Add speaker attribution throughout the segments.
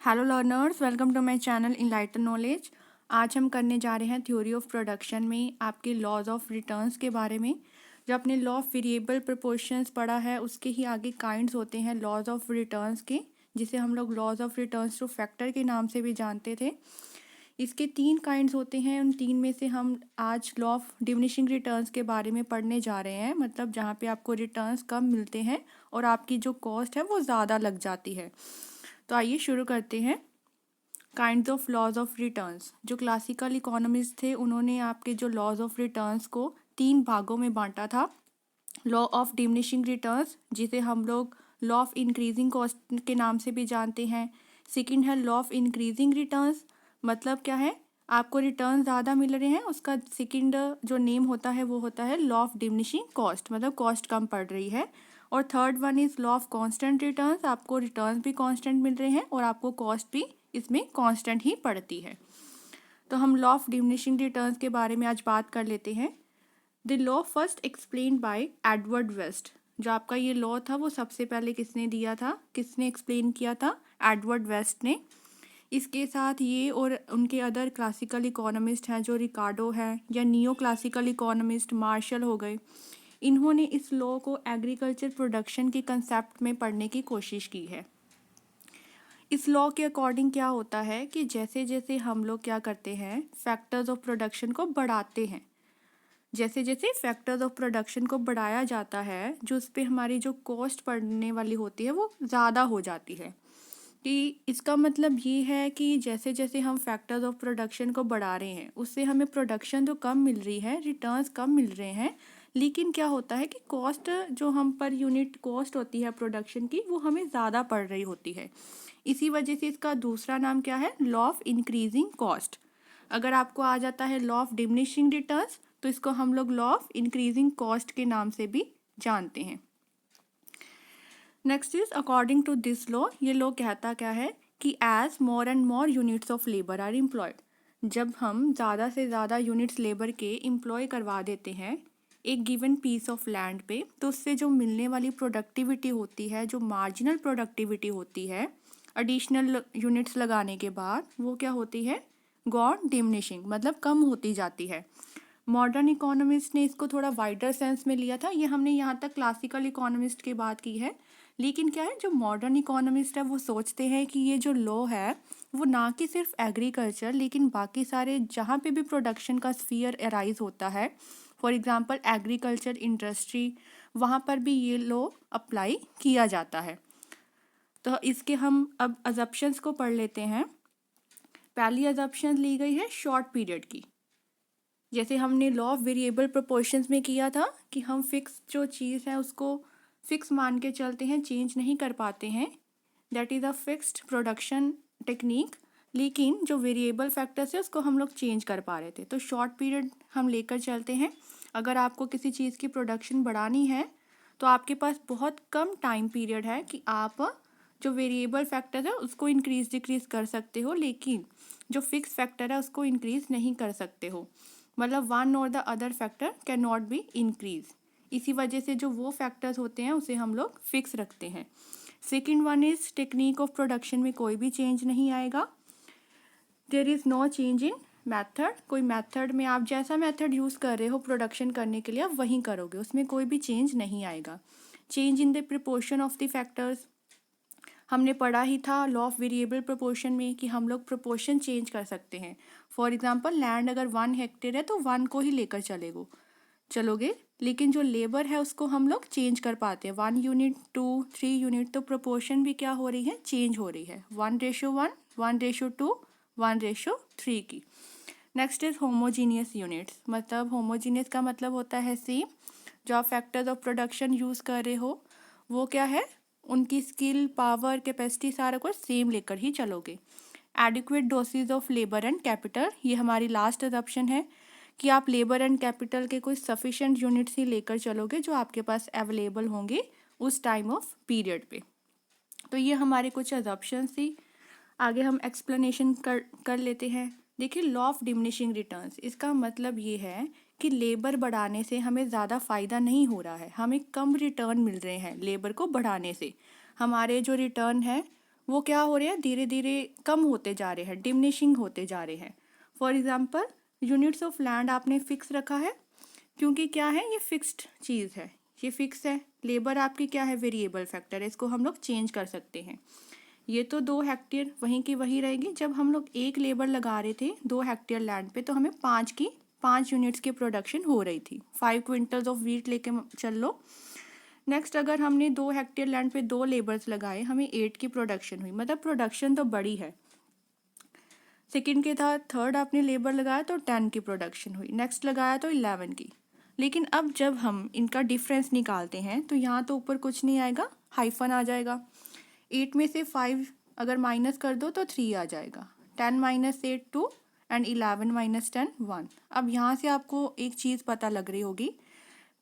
Speaker 1: Hello learners, welcome to my channel enlighten knowledge. आज हम करने जा रहे हैं थ्योरी ऑफ प्रोडक्शन में आपके लॉज ऑफ रिटर्न्स के बारे में। जो आपने लॉ ऑफ वेरिएबल प्रोपोर्शंस पढ़ा है उसके ही आगे काइंड्स होते हैं लॉज ऑफ रिटर्न्स के, जिसे हम लोग laws of returns to factor के नाम से भी जानते थे। इसके 3 काइंड्स होते हैं, उन 3 में से हम आज लॉ ऑफ डिमिनिशिंग रिटर्न्स के बारे में पढ़ने जा रहे हैं। मतलब जहाँ पे आपको रिटर्न्स कम मिलते हैं और आपकी जो कॉस्ट है वो ज़्यादा लग जाती है। तो आइए शुरू करते हैं। Kinds of laws of returns. जो क्लासिकल इकोनॉमिस्ट थे उन्होंने आपके जो लॉज ऑफ रिटर्न्स को 3 भागों में बांटा था। लॉ ऑफ डिमिनिशिंग रिटर्न्स, जिसे हम लोग लॉ ऑफ इंक्रीजिंग कॉस्ट के नाम से भी जानते हैं। सेकंड है लॉ ऑफ इंक्रीजिंग रिटर्न्स। मतलब क्या है, आपको रिटर्न ज़्यादा मिल रहे हैं, उसका सेकंड जो नेम होता है वो होता है लॉ ऑफ डिमिनिशिंग कॉस्ट, मतलब कॉस्ट कम पड़ रही है। और third one is law of constant returns. आपको रिटर्न्स भी कांस्टेंट मिल रहे हैं और आपको कॉस्ट भी इसमें कांस्टेंट ही पड़ती है। तो हम लॉ ऑफ डिमिनिशिंग रिटर्न्स के बारे में आज बात कर लेते हैं। The law first explained by Edward West. जो आपका ये लॉ था वो सबसे पहले किसने दिया था, किसने एक्सप्लेन किया था? एडवर्ड वेस्ट ने। इसके साथ ये और उनके अदर क्लासिकल इकोनॉमिस्ट हैं जो रिकार्डो है, या नियो क्लासिकल इकोनॉमिस्ट मार्शल हो गए, इन्होंने इस लॉ को एग्रीकल्चर प्रोडक्शन के कंसेप्ट में पढ़ने की कोशिश की है। इस लॉ के अकॉर्डिंग क्या होता है कि जैसे जैसे हम लोग क्या करते हैं, फैक्टर्स ऑफ प्रोडक्शन को बढ़ाते हैं, जैसे जैसे फैक्टर्स ऑफ प्रोडक्शन को बढ़ाया जाता है, जो उस पर हमारी जो कॉस्ट पड़ने वाली होती है वो ज़्यादा हो जाती है। कि इसका मतलब ये है कि जैसे जैसे हम फैक्टर्स ऑफ प्रोडक्शन को बढ़ा रहे हैं उससे हमें प्रोडक्शन तो कम मिल रही है, रिटर्न्स कम मिल रहे हैं, लेकिन क्या होता है कि कॉस्ट जो हम पर यूनिट कॉस्ट होती है प्रोडक्शन की वो हमें ज़्यादा पड़ रही होती है। इसी वजह से इसका दूसरा नाम क्या है? Law of increasing cost. अगर आपको आ जाता है लॉ ऑफ डिमिनिशिंग रिटर्न्स तो इसको हम लोग लॉ ऑफ इंक्रीजिंग कॉस्ट के नाम से भी जानते हैं। Next is according to this law, ये लॉ कहता क्या है कि as more and more units of labour are employed, जब हम ज़्यादा से ज़्यादा यूनिट्स लेबर के एम्प्लॉय करवा देते हैं एक गिवन पीस ऑफ लैंड पे, तो उससे जो मिलने वाली प्रोडक्टिविटी होती है, जो मार्जिनल प्रोडक्टिविटी होती है एडिशनल यूनिट्स लगाने के बाद, वो क्या होती है? गॉन डिमिनिशिंग, मतलब कम होती जाती है। मॉडर्न इकोनॉमिस्ट ने इसको थोड़ा वाइडर सेंस में लिया था। ये हमने यहाँ तक क्लासिकल इकोनॉमिस्ट की बात की है, लेकिन क्या है, जो मॉडर्न इकोनॉमिस्ट है वो सोचते हैं कि ये जो लॉ है वो ना कि सिर्फ एग्रीकल्चर, लेकिन बाकी सारे जहाँ पे भी प्रोडक्शन का स्फीयर अराइज होता है, फॉर एग्जांपल एग्रीकल्चर इंडस्ट्री, वहाँ पर भी ये लॉ अप्लाई किया जाता है। तो इसके हम अब अजप्शंस को पढ़ लेते हैं। पहली अजप्शन ली गई है शॉर्ट पीरियड की। जैसे हमने लॉ ऑफ वेरिएबल प्रोपोर्शंस में किया था कि हम फिक्स जो चीज़ है उसको फिक्स मान के चलते हैं, चेंज नहीं कर पाते हैं, that is a fixed production technique. लेकिन जो वेरिएबल फैक्टर्स है उसको हम लोग चेंज कर पा रहे थे, तो शॉर्ट पीरियड हम लेकर चलते हैं। अगर आपको किसी चीज़ की प्रोडक्शन बढ़ानी है तो आपके पास बहुत कम टाइम पीरियड है कि आप जो वेरिएबल फैक्टर है उसको इंक्रीज डिक्रीज कर सकते हो, लेकिन जो फिक्स फैक्टर है उसको इंक्रीज नहीं कर सकते हो। मतलब वन और the other factor can not be increase. इसी वजह से जो वो फैक्टर्स होते हैं उसे हम लोग फिक्स रखते हैं। Second one is technique of production में कोई भी चेंज नहीं आएगा। There is no change in method. कोई मैथड में आप जैसा मैथड यूज़ कर रहे हो प्रोडक्शन करने के लिए आप वहीं करोगे, उसमें कोई भी चेंज नहीं आएगा। Change in the proportion of the factors, हमने पढ़ा ही था लॉ ऑफ वेरिएबल प्रोपोर्शन में कि हम लोग प्रोपोर्शन चेंज कर सकते हैं। फॉर एग्जांपल लैंड अगर 1 हेक्टेयर है तो 1 को ही लेकर चलोगे, लेकिन जो लेबर है उसको हम लोग चेंज कर पाते हैं, 1 यूनिट 2 3 यूनिट, तो प्रोपोर्शन भी क्या हो रही है? चेंज हो रही है, 1:1 1:2 1:3 की। Next is homogeneous units. मतलब होमोजीनियस का मतलब होता है सेम। जो आप फैक्टर्स ऑफ प्रोडक्शन यूज़ कर रहे हो वो क्या है, उनकी स्किल पावर कैपेसिटी सारा कुछ सेम लेकर ही चलोगे। Adequate dosage of labour and capital, ये हमारी लास्ट अजम्पशन है कि आप लेबर एंड कैपिटल के कुछ सफिशेंट यूनिट्स ही लेकर चलोगे जो आपके पास अवेलेबल होंगे उस टाइम ऑफ पीरियड पे। तो ये हमारे कुछ अजम्पशंस थी। आगे हम एक्सप्लेनेशन कर लेते हैं। देखिए लॉ ऑफ डिमिनिशिंग रिटर्न्स, इसका मतलब ये है कि लेबर बढ़ाने से हमें ज़्यादा फ़ायदा नहीं हो रहा है, हमें कम रिटर्न मिल रहे हैं लेबर को बढ़ाने से। हमारे जो रिटर्न है वो क्या हो रहे हैं, धीरे धीरे कम होते जा रहे हैं, डिमिनिशिंग होते जा रहे हैं। For example units of land आपने फिक्स रखा है, क्योंकि क्या है, ये फिक्स्ड चीज़ है, ये फिक्स है। लेबर आपकी क्या है, वेरिएबल फैक्टर है, इसको हम लोग चेंज कर सकते हैं। ये तो 2 हेक्टेयर वहीं की वही रहेगी। जब हम लोग एक लेबर लगा रहे थे 2 हेक्टेयर लैंड पे, तो हमें 5 यूनिट्स की प्रोडक्शन हो रही थी। 5 क्विंटल्स ऑफ वीट लेके चल लो। नेक्स्ट अगर हमने 2 हेक्टेयर लैंड पे 2 लेबर्स लगाए, हमें 8 की प्रोडक्शन हुई, मतलब प्रोडक्शन तो बड़ी है। सेकंड के था, थर्ड आपने लेबर लगाया तो 10 की प्रोडक्शन हुई, नेक्स्ट लगाया तो 11 की। लेकिन अब जब हम इनका डिफरेंस निकालते हैं तो यहाँ तो ऊपर कुछ नहीं आएगा, हाइफन आ जाएगा। 8 में से 5 अगर माइनस कर दो तो 3 आ जाएगा। 10 माइनस 8 2 एंड 11 माइनस 10 1। अब यहाँ से आपको एक चीज़ पता लग रही होगी,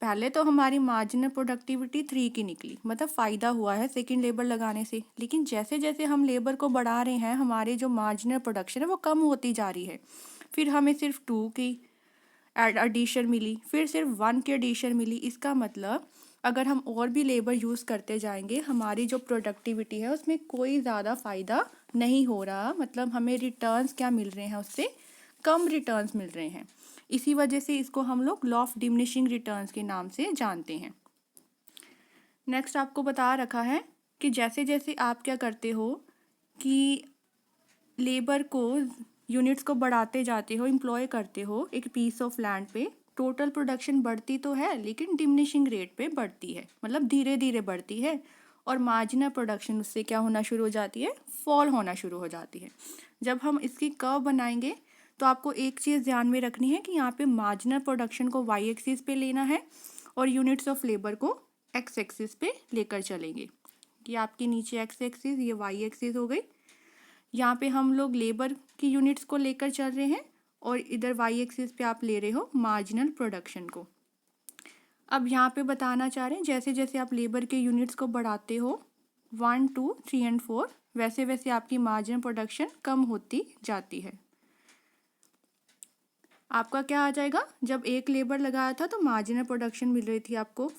Speaker 1: पहले तो हमारी मार्जिनल प्रोडक्टिविटी 3 की निकली, मतलब फ़ायदा हुआ है सेकंड लेबर लगाने से। लेकिन जैसे जैसे हम लेबर को बढ़ा रहे हैं, हमारी जो मार्जिनल प्रोडक्शन है वो कम होती जा रही है। फिर हमें सिर्फ 2 की एडिशन मिली, फिर सिर्फ 1 की एडिशन मिली। इसका मतलब अगर हम और भी लेबर यूज़ करते जाएंगे, हमारी जो प्रोडक्टिविटी है उसमें कोई ज़्यादा फ़ायदा नहीं हो रहा, मतलब हमें रिटर्न्स क्या मिल रहे हैं, उससे कम रिटर्न्स मिल रहे हैं। इसी वजह से इसको हम लोग लॉ ऑफ डिमिनिशिंग रिटर्न्स के नाम से जानते हैं। नेक्स्ट आपको बता रखा है कि जैसे जैसे आप क्या करते हो कि लेबर को, यूनिट्स को बढ़ाते जाते हो, एम्प्लॉय करते हो एक पीस ऑफ लैंड पे, टोटल प्रोडक्शन बढ़ती तो है लेकिन डिमिनिशिंग रेट पे बढ़ती है, मतलब धीरे धीरे बढ़ती है। और मार्जिनल प्रोडक्शन उससे क्या होना शुरू हो जाती है, फॉल होना शुरू हो जाती है। जब हम इसकी कर्व बनाएंगे तो आपको एक चीज़ ध्यान में रखनी है कि यहाँ पे मार्जिनल प्रोडक्शन को वाई एक्सिस पे लेना है और यूनिट्स ऑफ लेबर को एक्स एक्सिस पे लेकर चलेंगे। कि आपके नीचे एक्स एक्सिस, ये वाई एक्सिस हो गई। यहाँ पे हम लोग लेबर की यूनिट्स को लेकर चल रहे हैं और इधर वाई एक्सिस पे आप ले रहे हो मार्जिनल प्रोडक्शन को। अब यहाँ पे बताना चाह रहे हैं जैसे जैसे आप लेबर के यूनिट्स को बढ़ाते हो 1 2 3 एंड 4, वैसे वैसे आपकी मार्जिनल प्रोडक्शन कम होती जाती है। आपका क्या आ जाएगा, जब एक लेबर लगाया था तो मार्जिनल प्रोडक्शन मिल रही थी आपको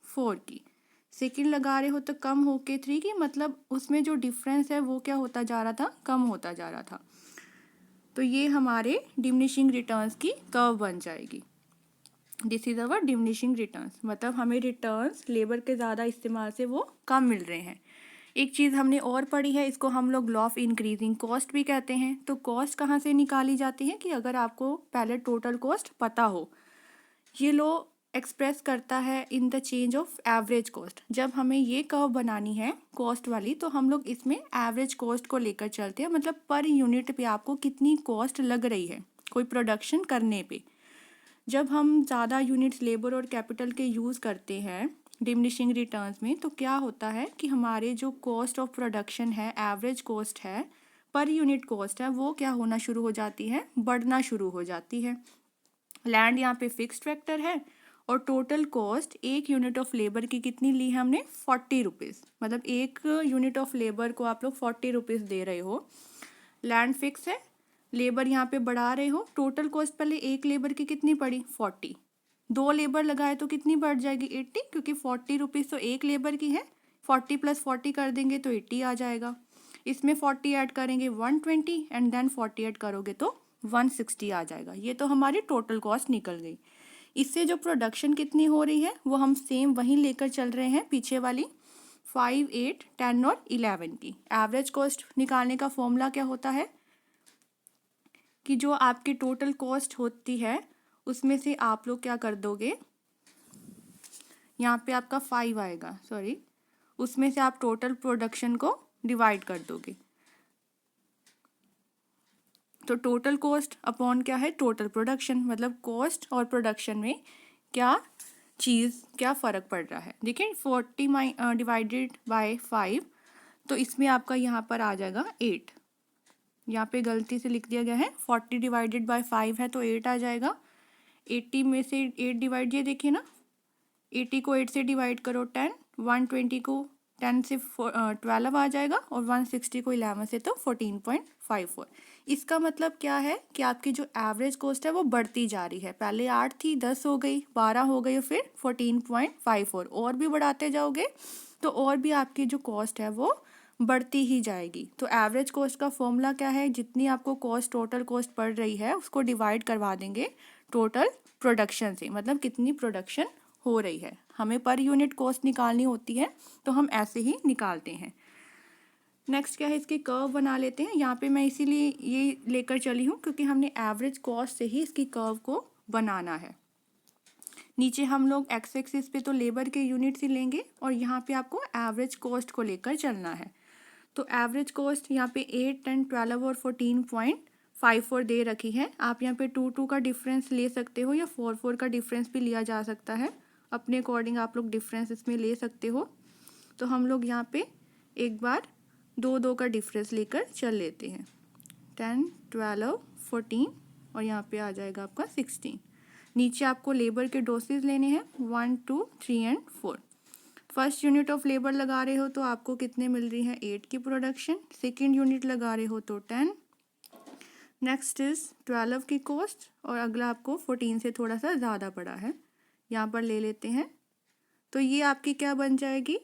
Speaker 1: 4 की, सेकंड लगा रहे हो तो कम होके 3 की, मतलब उसमें जो डिफरेंस है वो क्या होता जा रहा था, कम होता जा रहा था। तो ये हमारे डिमिनिशिंग रिटर्न्स की कर्व बन जाएगी। This is our diminishing returns, मतलब हमें रिटर्न्स लेबर के ज़्यादा इस्तेमाल से वो कम मिल रहे हैं। एक चीज़ हमने और पढ़ी है, इसको हम लोग लॉ ऑफ इंक्रीजिंग कॉस्ट भी कहते हैं। तो कॉस्ट कहाँ से निकाली जाती है, कि अगर आपको पहले टोटल कॉस्ट पता हो, ये लॉ एक्सप्रेस करता है in the change of average cost. जब हमें ये कर्व बनानी है कॉस्ट वाली, तो हम लोग इसमें एवरेज कॉस्ट को लेकर चलते हैं, मतलब पर यूनिट पे आपको कितनी कॉस्ट लग रही है कोई प्रोडक्शन करने पे। जब हम ज़्यादा यूनिट्स लेबर और कैपिटल के यूज़ करते हैं डिमिनिशिंग रिटर्न्स में, तो क्या होता है कि हमारे जो कॉस्ट ऑफ प्रोडक्शन है, एवरेज कॉस्ट है, पर यूनिट कॉस्ट है, वो क्या होना शुरू हो जाती है, बढ़ना शुरू हो जाती है। लैंड यहाँ पे फिक्स्ड फैक्टर है और टोटल कॉस्ट एक यूनिट ऑफ लेबर की कितनी ली है हमने, 40 रुपीज़, मतलब एक यूनिट ऑफ लेबर को आप लोग 40 रुपीज़ दे रहे हो। लैंड फिक्स है, लेबर यहाँ पे बढ़ा रहे हो, टोटल कॉस्ट पहले एक लेबर की कितनी पड़ी, 40, 2 लेबर लगाए तो कितनी बढ़ जाएगी, 80, क्योंकि 40 रुपीज़ तो एक लेबर की है, 40 + 40 कर देंगे तो 80 आ जाएगा। इसमें 40 ऐड करेंगे 120 एंड देन 40 ऐड करोगे तो 160 आ जाएगा। ये तो हमारी टोटल कॉस्ट निकल गई। इससे जो प्रोडक्शन कितनी हो रही है वो हम सेम वहीं लेकर चल रहे हैं, पीछे वाली 5 8 10 और 11 की। एवरेज कॉस्ट निकालने का फॉर्मूला क्या होता है कि जो आपकी टोटल कॉस्ट होती है उसमें से आप लोग क्या कर दोगे, यहाँ पे आपका 5 आएगा, सॉरी, उसमें से आप टोटल प्रोडक्शन को डिवाइड कर दोगे। तो टोटल कॉस्ट अपॉन क्या है, टोटल प्रोडक्शन, मतलब कॉस्ट और प्रोडक्शन में क्या फ़र्क पड़ रहा है। देखिए 40 डिवाइडेड बाय 5, तो इसमें आपका यहाँ पर आ जाएगा 8, यहाँ पे गलती से लिख दिया गया है, 40 डिवाइडेड बाय 5 है तो 8 आ जाएगा। 80 में से 8 डिवाइड, ये देखिए ना, 80 को 8 से डिवाइड करो 10, 120 को 10 से 12 आ जाएगा और 160 को 11 से तो 14.54। इसका मतलब क्या है कि आपकी जो एवरेज कॉस्ट है वो बढ़ती जा रही है, पहले 8 थी, 10 हो गई, 12 हो गई, फिर 14.54, और भी बढ़ाते जाओगे तो और भी आपकी जो कॉस्ट है वो बढ़ती ही जाएगी। तो एवरेज कॉस्ट का फॉर्मूला क्या है, जितनी आपको कॉस्ट टोटल कॉस्ट पड़ रही है उसको डिवाइड करवा देंगे टोटल प्रोडक्शन से, मतलब कितनी प्रोडक्शन हो रही है। हमें पर यूनिट कॉस्ट निकालनी होती है तो हम ऐसे ही निकालते हैं। नेक्स्ट क्या है, इसकी कर्व बना लेते हैं। यहाँ पे मैं इसीलिए ये लेकर चली हूँ क्योंकि हमने एवरेज कॉस्ट से ही इसकी कर्व को बनाना है। नीचे हम लोग एक्स एक्सिस पे तो लेबर के यूनिट्स ही लेंगे और यहाँ पे आपको एवरेज कॉस्ट को लेकर चलना है। तो एवरेज कॉस्ट यहाँ पे 8, 10, 12 और 14.54 दे रखी है। आप यहाँ पे 2 का डिफरेंस ले सकते हो या 4 का डिफरेंस भी लिया जा सकता है, अपने अकॉर्डिंग आप लोग डिफरेंस इसमें ले सकते हो। तो हम लोग यहाँ पे एक बार 2 का डिफरेंस लेकर चल लेते हैं। 10, 12, 14 और यहाँ पे आ जाएगा आपका 16। नीचे आपको लेबर के डोसेज लेने हैं 1, 2, 3 and 4। First unit of labour लगा रहे हो तो आपको कितने मिल रही है, 8 की प्रोडक्शन। सेकेंड यूनिट लगा रहे हो तो 10। नेक्स्ट इज 12 की कॉस्ट और अगला आपको 14 से थोड़ा सा ज़्यादा पड़ा है, यहाँ पर ले लेते हैं। तो ये आपकी क्या बन जाएगी,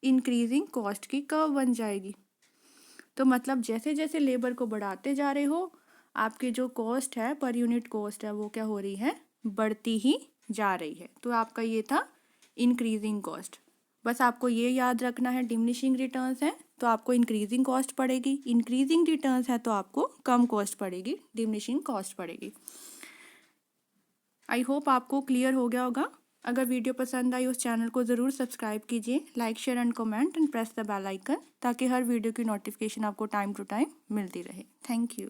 Speaker 1: इंक्रीजिंग कॉस्ट की कर्व बन जाएगी। तो मतलब जैसे जैसे लेबर को बढ़ाते जा रहे हो आपकी जो कॉस्ट है, पर यूनिट कॉस्ट है, वो क्या हो रही है, बढ़ती ही जा रही है। तो आपका ये था इंक्रीजिंग कॉस्ट। बस आपको ये याद रखना है, डिमिनिशिंग रिटर्न्स है तो आपको इंक्रीजिंग कॉस्ट पड़ेगी, इंक्रीजिंग रिटर्न्स है तो आपको कम कॉस्ट पड़ेगी, डिमिनिशिंग कॉस्ट पड़ेगी। आई होप आपको क्लियर हो गया होगा। अगर वीडियो पसंद आई उस चैनल को ज़रूर सब्सक्राइब कीजिए, like share and comment and press the bell icon, ताकि हर वीडियो की नोटिफिकेशन आपको टाइम टू टाइम मिलती रहे। Thank you.